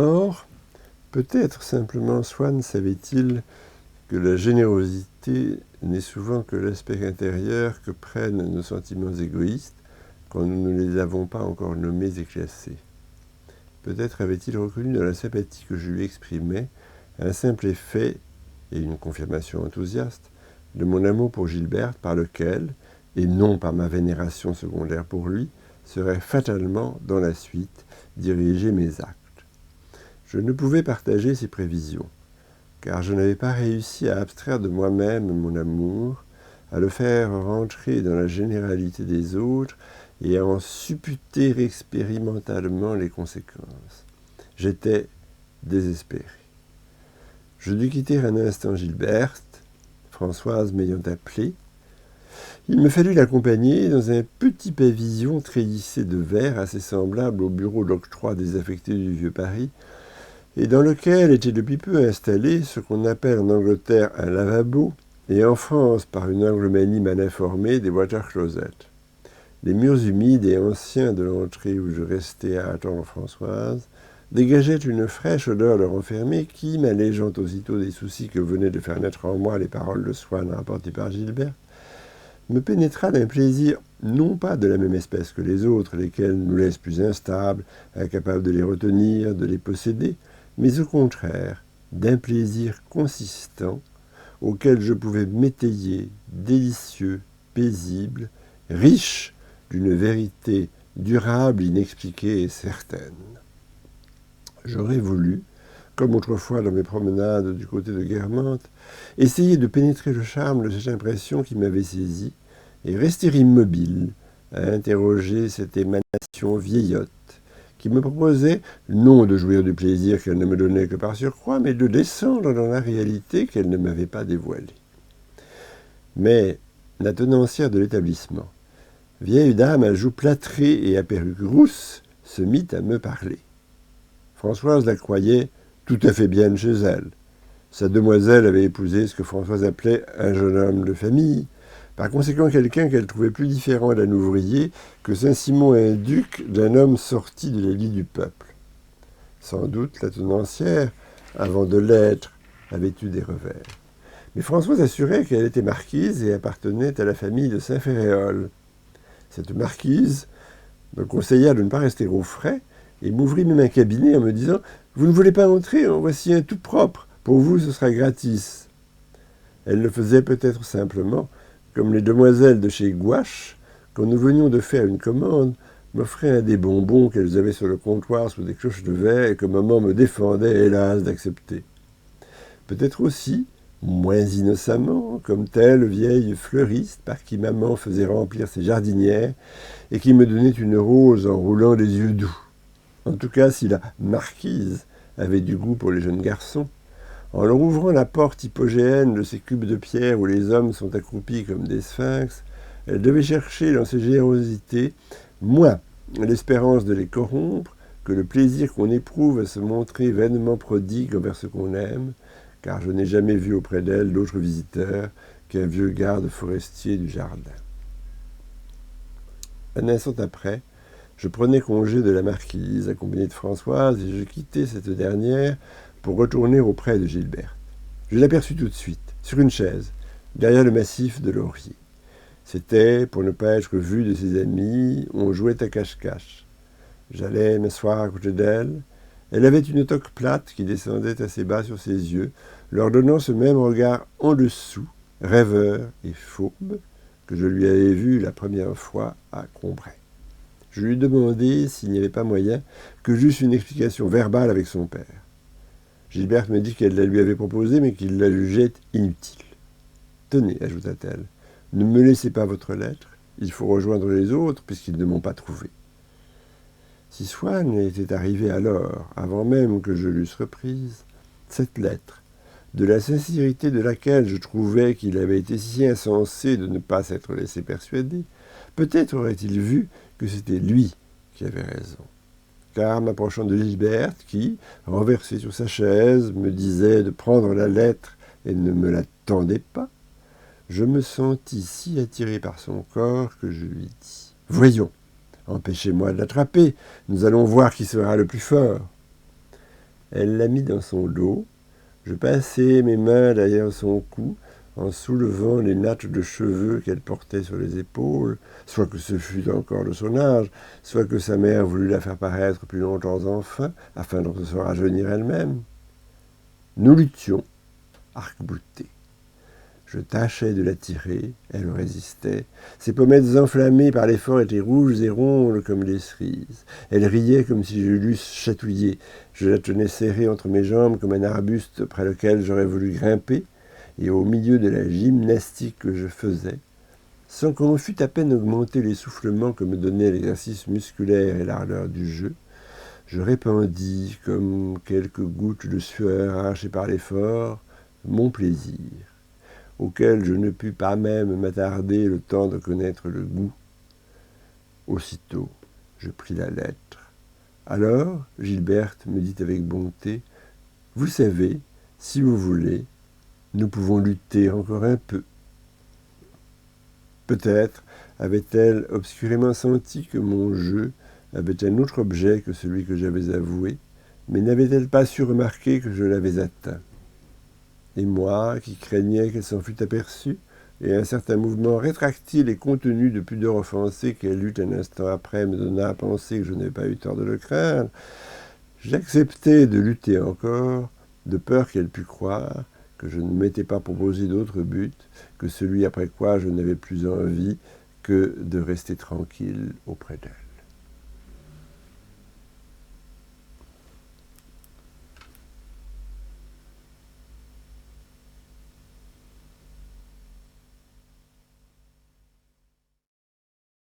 Or, peut-être simplement Swann savait-il que la générosité n'est souvent que l'aspect intérieur que prennent nos sentiments égoïstes quand nous ne les avons pas encore nommés et classés. Peut-être avait-il reconnu dans la sympathie que je lui exprimais un simple effet, et une confirmation enthousiaste, de mon amour pour Gilberte par lequel, et non par ma vénération secondaire pour lui, serait fatalement, dans la suite, dirigés mes actes. Je ne pouvais partager ses prévisions, car je n'avais pas réussi à abstraire de moi-même mon amour, à le faire rentrer dans la généralité des autres et à en supputer expérimentalement les conséquences. J'étais désespéré. Je dus quitter un instant Gilberte, Françoise m'ayant appelé. Il me fallut l'accompagner dans un petit pavillon treillissé de verre assez semblable au bureau d'octroi désaffecté du vieux Paris, et dans lequel était depuis peu installé ce qu'on appelle en Angleterre un lavabo, et en France, par une anglomanie mal informée, des water closets. Les murs humides et anciens de l'entrée où je restais à attendre Françoise dégageaient une fraîche odeur de renfermé qui, m'allégeant aussitôt des soucis que venaient de faire naître en moi les paroles de Swann rapportées par Gilbert, me pénétra d'un plaisir non pas de la même espèce que les autres, lesquels nous laissent plus instables, incapables de les retenir, de les posséder, mais au contraire, d'un plaisir consistant, auquel je pouvais m'étayer, délicieux, paisible, riche d'une vérité durable, inexpliquée et certaine. J'aurais voulu, comme autrefois dans mes promenades du côté de Guermantes, essayer de pénétrer le charme de cette impression qui m'avait saisi et rester immobile à interroger cette émanation vieillotte qui me proposait non de jouir du plaisir qu'elle ne me donnait que par surcroît, mais de descendre dans la réalité qu'elle ne m'avait pas dévoilée. Mais la tenancière de l'établissement, vieille dame à joues plâtrées et à perruque rousse, se mit à me parler. Françoise la croyait tout à fait bien chez elle. Sa demoiselle avait épousé ce que Françoise appelait un jeune homme de famille, par conséquent quelqu'un qu'elle trouvait plus différent d'un ouvrier que Saint-Simon un duc d'un homme sorti de l'élite du peuple. Sans doute la tenancière, avant de l'être, avait eu des revers. Mais Françoise assurait qu'elle était marquise et appartenait à la famille de Saint-Féréol. Cette marquise me conseilla de ne pas rester au frais et m'ouvrit même un cabinet en me disant « Vous ne voulez pas entrer, en voici un tout propre. Pour vous, ce sera gratis. » Elle le faisait peut-être simplement, comme les demoiselles de chez Gouache, quand nous venions de faire une commande, m'offraient un des bonbons qu'elles avaient sur le comptoir sous des cloches de verre et que maman me défendait, hélas, d'accepter. Peut-être aussi, moins innocemment, comme telle vieille fleuriste par qui maman faisait remplir ses jardinières et qui me donnait une rose en roulant des yeux doux. En tout cas, si la marquise avait du goût pour les jeunes garçons, en leur ouvrant la porte hypogéenne de ces cubes de pierre où les hommes sont accroupis comme des sphinx, elle devait chercher dans ses générosités moins l'espérance de les corrompre que le plaisir qu'on éprouve à se montrer vainement prodigue envers ce qu'on aime, car je n'ai jamais vu auprès d'elle d'autre visiteur qu'un vieux garde forestier du jardin. Un instant après, je prenais congé de la marquise, accompagnée de Françoise, et je quittais cette dernière pour retourner auprès de Gilberte. Je l'aperçus tout de suite, sur une chaise, derrière le massif de laurier. C'était, pour ne pas être vu de ses amis, on jouait à cache-cache. J'allais m'asseoir à côté d'elle. Elle avait une toque plate qui descendait assez bas sur ses yeux, leur donnant ce même regard en dessous, rêveur et fourbe, que je lui avais vu la première fois à Combray. Je lui demandai s'il n'y avait pas moyen que j'eusse une explication verbale avec son père. Gilberte me dit qu'elle la lui avait proposée, mais qu'il la jugeait inutile. « Tenez, ajouta-t-elle, ne me laissez pas votre lettre, il faut rejoindre les autres, puisqu'ils ne m'ont pas trouvé. » Si Swann était arrivé alors, avant même que je l'eusse reprise, cette lettre, de la sincérité de laquelle je trouvais qu'il avait été si insensé de ne pas s'être laissé persuader, peut-être aurait-il vu que c'était lui qui avait raison. Car, m'approchant de Gilberte, qui, renversée sur sa chaise, me disait de prendre la lettre et ne me la tendait pas, je me sentis si attiré par son corps que je lui dis « Voyons, empêchez-moi de l'attraper, nous allons voir qui sera le plus fort. » Elle la mit dans son dos. Je passai mes mains derrière son cou, en soulevant les nattes de cheveux qu'elle portait sur les épaules, soit que ce fût encore de son âge, soit que sa mère voulut la faire paraître plus longtemps enfin, afin de se rajeunir elle-même. Nous luttions, arc-boutés. Je tâchais de la tirer, elle résistait. Ses pommettes enflammées par l'effort étaient rouges et rondes comme des cerises. Elle riait comme si je l'eusse chatouillée. Je la tenais serrée entre mes jambes comme un arbuste près lequel j'aurais voulu grimper, et au milieu de la gymnastique que je faisais, sans qu'on me fût à peine augmenté l'essoufflement que me donnait l'exercice musculaire et l'ardeur du jeu, je répandis, comme quelques gouttes de sueur arrachées par l'effort, mon plaisir, auquel je ne pus pas même m'attarder le temps de connaître le goût. Aussitôt, je pris la lettre. Alors, Gilberte me dit avec bonté, « Vous savez, si vous voulez, nous pouvons lutter encore un peu. » Peut-être avait-elle obscurément senti que mon jeu avait un autre objet que celui que j'avais avoué, mais n'avait-elle pas su remarquer que je l'avais atteint? Et moi, qui craignais qu'elle s'en fût aperçue, et un certain mouvement rétractile et contenu de pudeur offensée qu'elle eut un instant après me donna à penser que je n'avais pas eu tort de le craindre, j'acceptai de lutter encore, de peur qu'elle pût croire que je ne m'étais pas proposé d'autre but que celui après quoi je n'avais plus envie que de rester tranquille auprès d'elle.